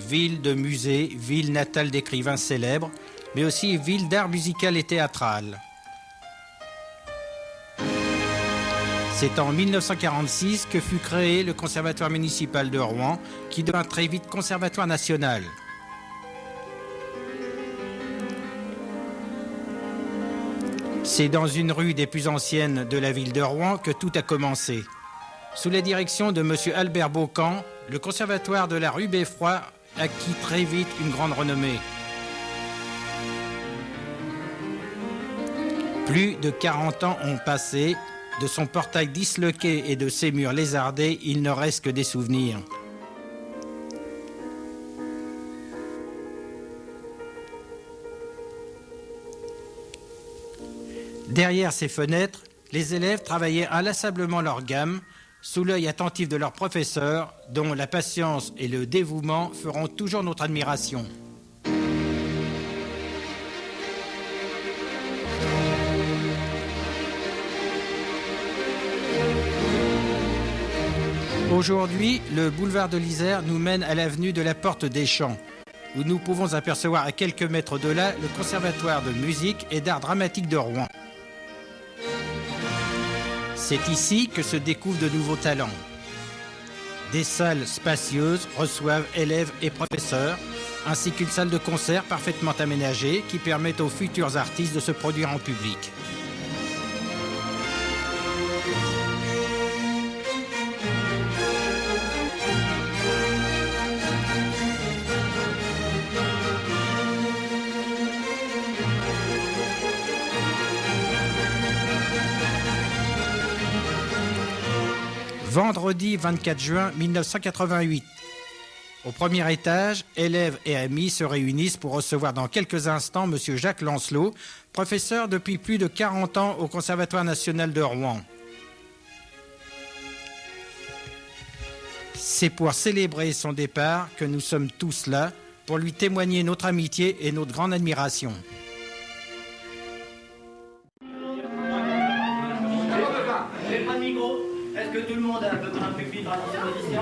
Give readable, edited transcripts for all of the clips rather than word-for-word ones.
ville de musée, ville natale d'écrivains célèbres, mais aussi ville d'art musical et théâtral. C'est en 1946 que fut créé le Conservatoire municipal de Rouen, qui devint très vite Conservatoire national. C'est dans une rue des plus anciennes de la ville de Rouen que tout a commencé. Sous la direction de M. Albert Beaucamp, le conservatoire de la rue Beffroi acquit très vite une grande renommée. Plus de 40 ans ont passé. De son portail disloqué et de ses murs lézardés, il ne reste que des souvenirs. Derrière ces fenêtres, les élèves travaillaient inlassablement leur gamme, sous l'œil attentif de leurs professeurs, dont la patience et le dévouement feront toujours notre admiration. Aujourd'hui, le boulevard de l'Isère nous mène à l'avenue de la Porte des Champs, où nous pouvons apercevoir à quelques mètres de là le Conservatoire de musique et d'art dramatique de Rouen. C'est ici que se découvrent de nouveaux talents. Des salles spacieuses reçoivent élèves et professeurs, ainsi qu'une salle de concert parfaitement aménagée qui permet aux futurs artistes de se produire en public. Vendredi 24 juin 1988. Au premier étage, élèves et amis se réunissent pour recevoir dans quelques instants M. Jacques Lancelot, professeur depuis plus de 40 ans au Conservatoire national de Rouen. C'est pour célébrer son départ que nous sommes tous là, pour lui témoigner notre amitié et notre grande admiration. Est-ce que tout le monde a à peu près un pupitre à disposition?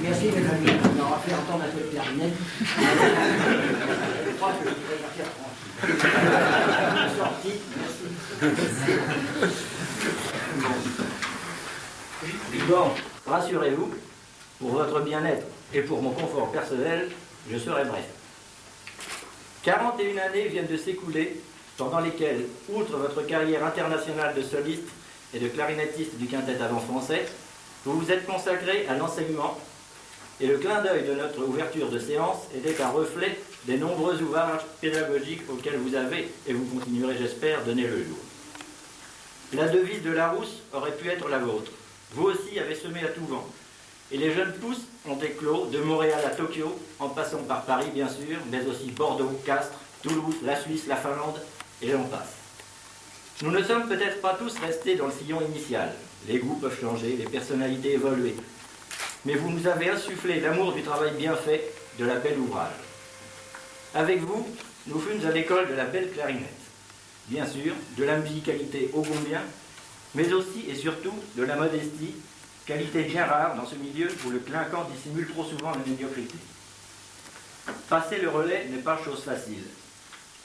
Merci mes amis, on aura fait entendre un peu de clarinette. Je crois que je vais partir en France. Sorti, merci. Bon, rassurez-vous, pour votre bien-être et pour mon confort personnel, je serai bref. 41 années viennent de s'écouler, pendant lesquelles, outre votre carrière internationale de soliste et de clarinettiste du quintet avant français, vous vous êtes consacré à l'enseignement, et le clin d'œil de notre ouverture de séance était un reflet des nombreux ouvrages pédagogiques auxquels vous avez, et vous continuerez j'espère, donné le jour. La devise de Larousse aurait pu être la vôtre. Vous aussi avez semé à tout vent. Et les jeunes pousses ont éclos de Montréal à Tokyo, en passant par Paris bien sûr, mais aussi Bordeaux, Castres, Toulouse, la Suisse, la Finlande, et j'en passe. Nous ne sommes peut-être pas tous restés dans le sillon initial. Les goûts peuvent changer, les personnalités évoluer. Mais vous nous avez insufflé l'amour du travail bien fait, de la belle ouvrage. Avec vous, nous fûmes à l'école de la belle clarinette. Bien sûr, de la musicalité ô combien, mais aussi et surtout de la modestie, qualité bien rare dans ce milieu où le clinquant dissimule trop souvent la médiocrité. Passer le relais n'est pas chose facile.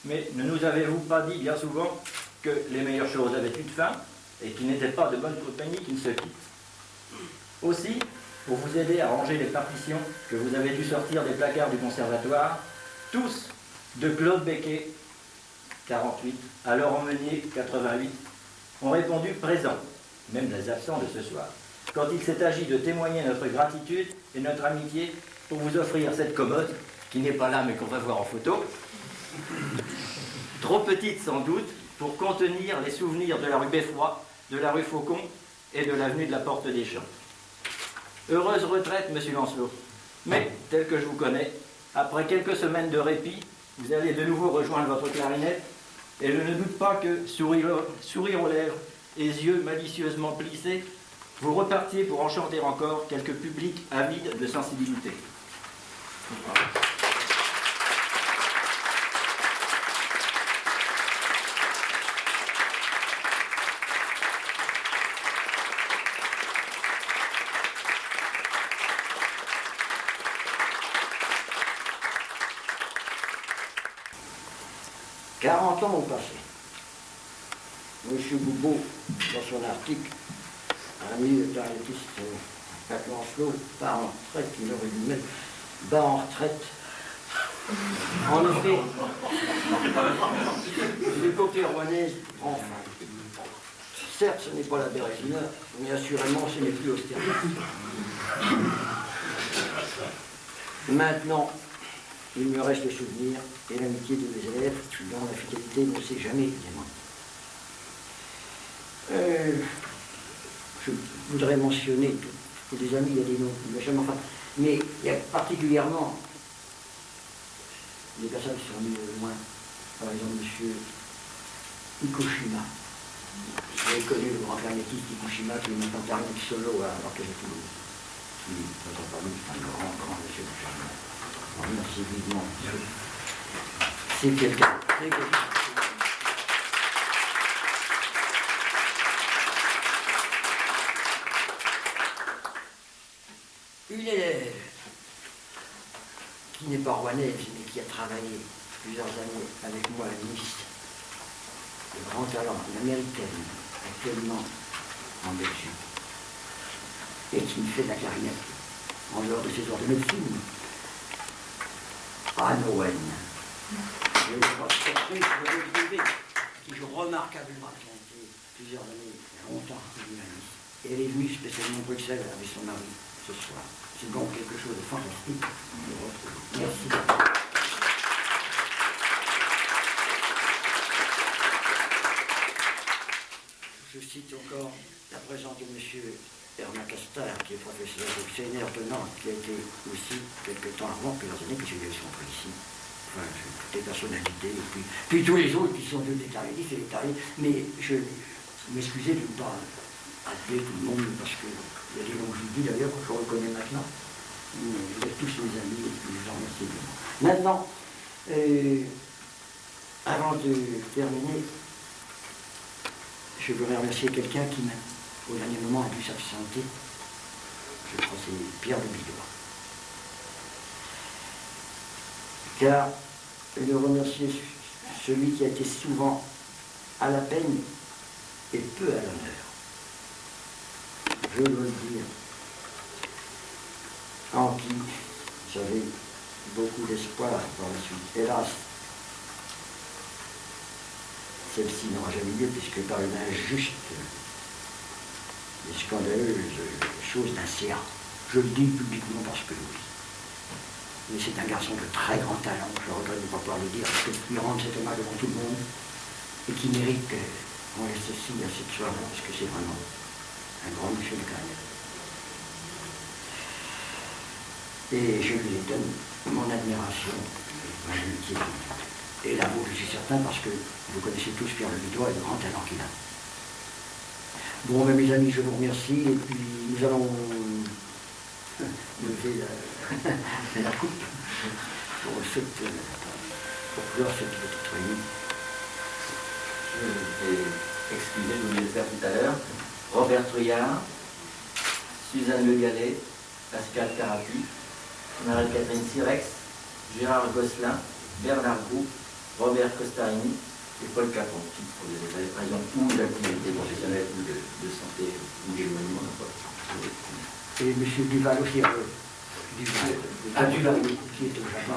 Mais ne nous avez-vous pas dit bien souvent que les meilleures choses avaient une fin et qu'il n'était pas de bonne compagnie qui ne se quitte? Aussi, pour vous aider à ranger les partitions que vous avez dû sortir des placards du conservatoire, tous, de Claude Becquet, 48, à Laurent Meunier, 88, ont répondu présents, même les absents de ce soir, quand il s'est agi de témoigner notre gratitude et notre amitié pour vous offrir cette commode, qui n'est pas là mais qu'on va voir en photo, trop petite sans doute pour contenir les souvenirs de la rue Beffroi, de la rue Faucon et de l'avenue de la Porte des Champs. Heureuse retraite, monsieur Lancelot, mais tel que je vous connais, après quelques semaines de répit, vous allez de nouveau rejoindre votre clarinette, et je ne doute pas que, sourire aux lèvres et yeux malicieusement plissés, vous repartiez pour enchanter encore quelques publics avides de sensibilité. « 40 ans ont passé. Monsieur Boubeau, dans son article, un ami de clarinettiste Jacques Lancelot, part en retraite, il aurait dû mettre bas en retraite. En effet, l'épopée rouennaise prend fin. Certes, ce n'est pas la Bérésina, mais assurément, ce n'est plus Austerlitz. Maintenant, il me reste le souvenir et l'amitié de mes élèves, dont la fidélité ne s'est jamais évidemment. Je voudrais mentionner que des amis, il y a des noms, mais il y a particulièrement des personnes qui sont venues loin. Par exemple, M. Ikushima. Vous avez connu le grand clarinettiste Ikushima qui est maintenant clarinette solo à l'Orchestre de Toulouse. Qui est parmi un grand monsieur de Charles. Merci vivement. C'est quelqu'un. Une élève qui n'est pas rouennaise, mais qui a travaillé plusieurs années avec moi à Nice, de grand talent, une américaine, actuellement en Belgique, et qui me fait de la clarinette en dehors de ses heures de médecine. Anne Owen, je l'ai rencontrée sur le privé, qui joue remarquablement à chanter plusieurs années, longtemps, à Nice. Et elle est venue spécialement à Bruxelles avec son mari ce soir. C'est donc quelque chose de fantastique de retrouver. Merci. Je cite encore la présence de M. Herman Castar, qui est professeur au CNR de Nantes, qui a été aussi quelques temps avant, plusieurs années, puisqu'il y a eu son prix ici. Enfin, toutes les personnalités, et puis tous les autres qui sont venus des clarinetistes et des clarinettes. Mais je m'excusais de ne pas appeler tout le monde, parce qu'il y a des noms que je dis d'ailleurs, que je reconnais maintenant. Mais vous êtes tous mes amis, et puis je vous en remercie bien. Maintenant, avant de terminer, je voudrais remercier quelqu'un qui, au dernier moment, a dû s'absenter. Je crois que c'est Pierre de Bidois. Car je veux remercier celui qui a été souvent à la peine et peu à l'honneur. je dois le dire, en qui j'avais beaucoup d'espoir par la suite. Hélas, celle-ci n'aura jamais lieu puisque par une injuste et scandaleuse chose d'un CA. Je le dis publiquement parce que oui. Mais c'est un garçon de très grand talent, je regrette de ne pas pouvoir le dire, parce qu'il rend cet hommage devant tout le monde et qui mérite qu'on laisse aussi à cette soirée, parce que c'est vraiment un grand monsieur de carrière. Et je lui donne mon admiration, mon amitié. Et là, vous, je suis certain, parce que vous connaissez tous Pierre Le Bidois et le grand talent qu'il a. Bon, mes amis, je vous remercie, et puis nous allons lever la coupe pour clore cette petite réunion. Je vais excuser, je voulais le faire tout à l'heure. Robert Trouillard, Suzanne Le Gallet, Pascal Carapu, Marie-Catherine Sirex, Gérard Gosselin, Bernard Groux, Robert Costarini et Paul Capon, pour des raisons ou d'activité professionnelle ou de santé ou d'éloignement. Et M. Duval aussi, Duval. Duval, qui est au Japon.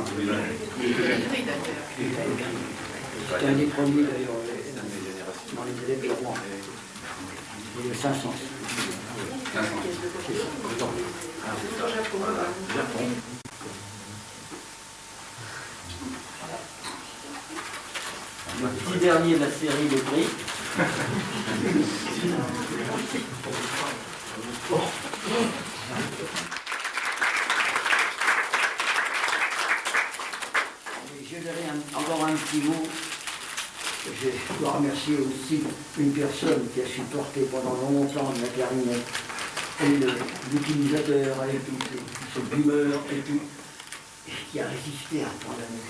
C'était un des premiers d'ailleurs dans les élèves de Rouen. Et le 500. Japon. Le petit dernier de la série de prix. Je dirais encore un petit mot. Je dois remercier aussi une personne qui a supporté pendant longtemps la clarinette, et l'utilisateur avec cette humeur et tout, et qui a résisté à tant d'années.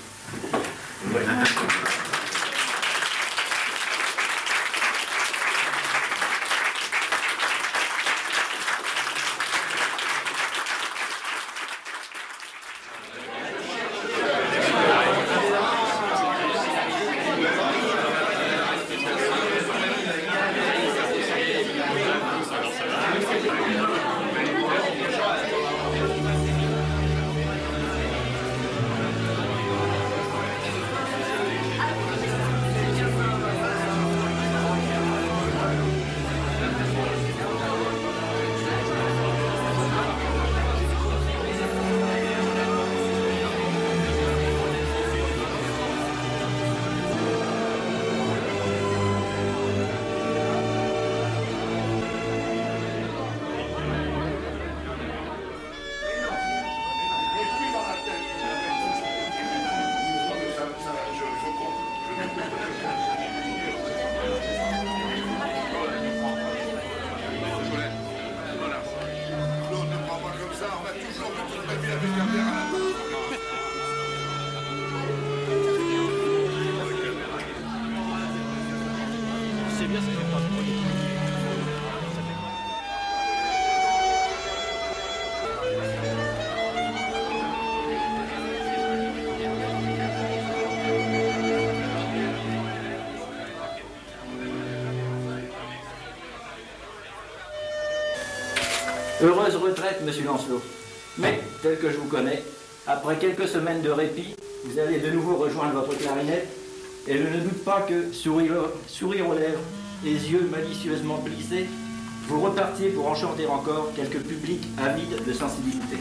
C'est bien, ça fait pas trop de Heureuse retraite, monsieur Lancelot. Mais, tel que je vous connais, après quelques semaines de répit, vous allez de nouveau rejoindre votre clarinette, et je ne doute pas que, sourire aux lèvres, les yeux malicieusement plissés, vous repartiez pour enchanter encore quelques publics avides de sensibilité.